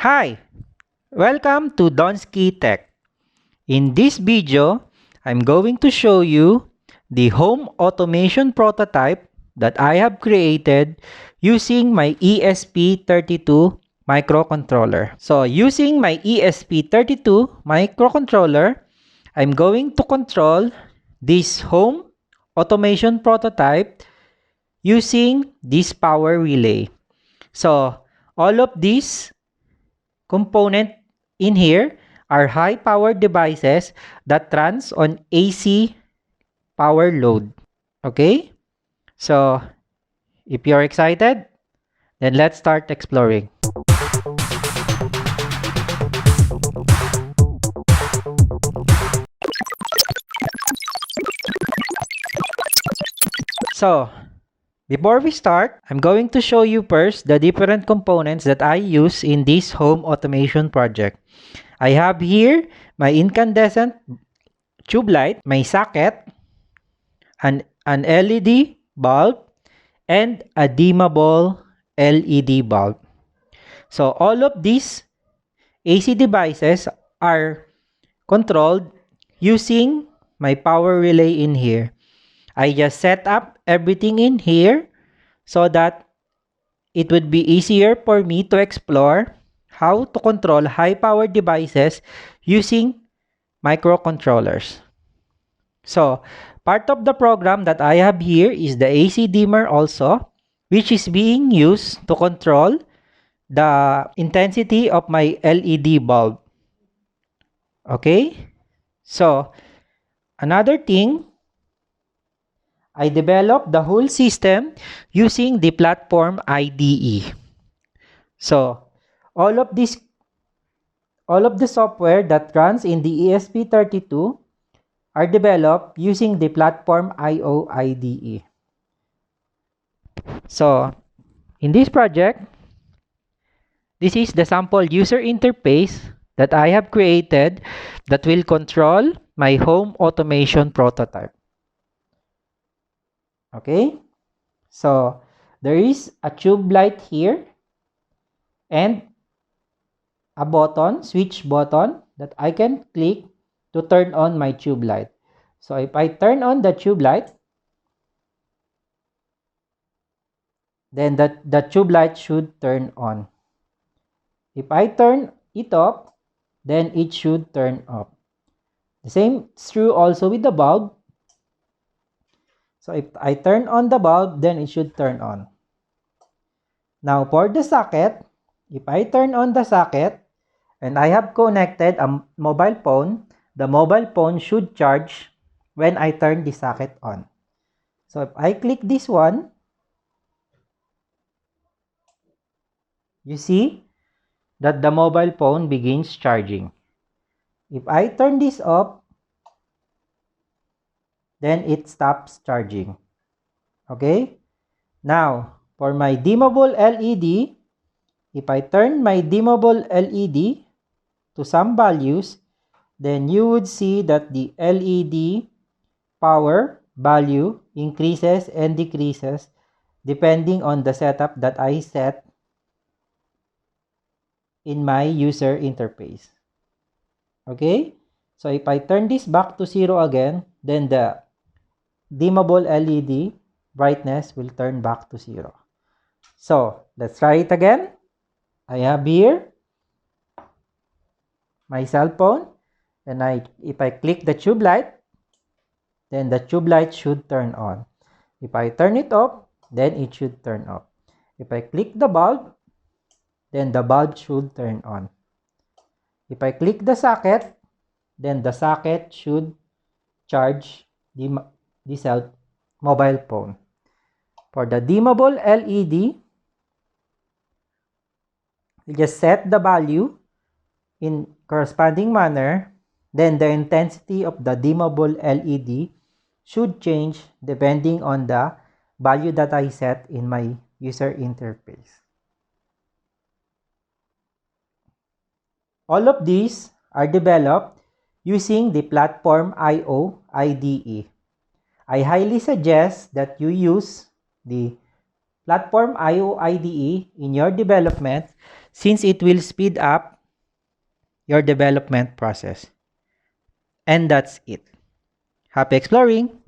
Hi, welcome to Donsky Tech. In this video, I'm going to show you the home automation prototype that I have created using my ESP32 microcontroller. So using my ESP32 microcontroller, I'm going to control this home automation prototype using this power relay. So all of these component in here are high-powered devices that runs on AC power load. Okay? So, if you're excited, then let's start exploring. So, before we start, I'm going to show you first the different components that I use in this home automation project. I have here my incandescent tube light, my socket, an LED bulb, and a dimmable LED bulb. So all of these AC devices are controlled using my power relay in here. I just set up everything in here so that it would be easier for me to explore how to control high-powered devices using microcontrollers. So, part of the program that I have here is the AC dimmer also, which is being used to control the intensity of my LED bulb. Okay? So, another thing, I developed the whole system using the platform IDE. So, all of the software that runs in the ESP32 are developed using the platform IO IDE. So, in this project, this is the sample user interface that I have created that will control my home automation prototype. Okay, so there is a tube light here and a button, switch button that I can click to turn on my tube light. So if I turn on the tube light, then the tube light should turn on. If I turn it off, then it should turn off. The same is true also with the bulb. So if I turn on the bulb, then it should turn on. Now for the socket, if I turn on the socket and I have connected a mobile phone, the mobile phone should charge when I turn the socket on. So if I click this one, you see that the mobile phone begins charging. If I turn this off, then it stops charging. Okay? Now, for my dimmable LED, if I turn my dimmable LED to some values, then you would see that the LED power value increases and decreases depending on the setup that I set in my user interface. Okay? So if I turn this back to 0 again, then the dimmable LED brightness will turn back to 0. So let's try it again. I have here my cell phone, and if I click the tube light, then the tube light should turn on. If I turn it off, then it should turn off. If I click the bulb, then the bulb should turn on. If I click the socket, then the socket should charge the mobile phone. For the dimmable LED, we just set the value in corresponding manner, then the intensity of the dimmable LED should change depending on the value that I set in my user interface. All of these are developed using the platform IO IDE. I highly suggest that you use the platform IO IDE in your development since it will speed up your development process. And that's it. Happy exploring!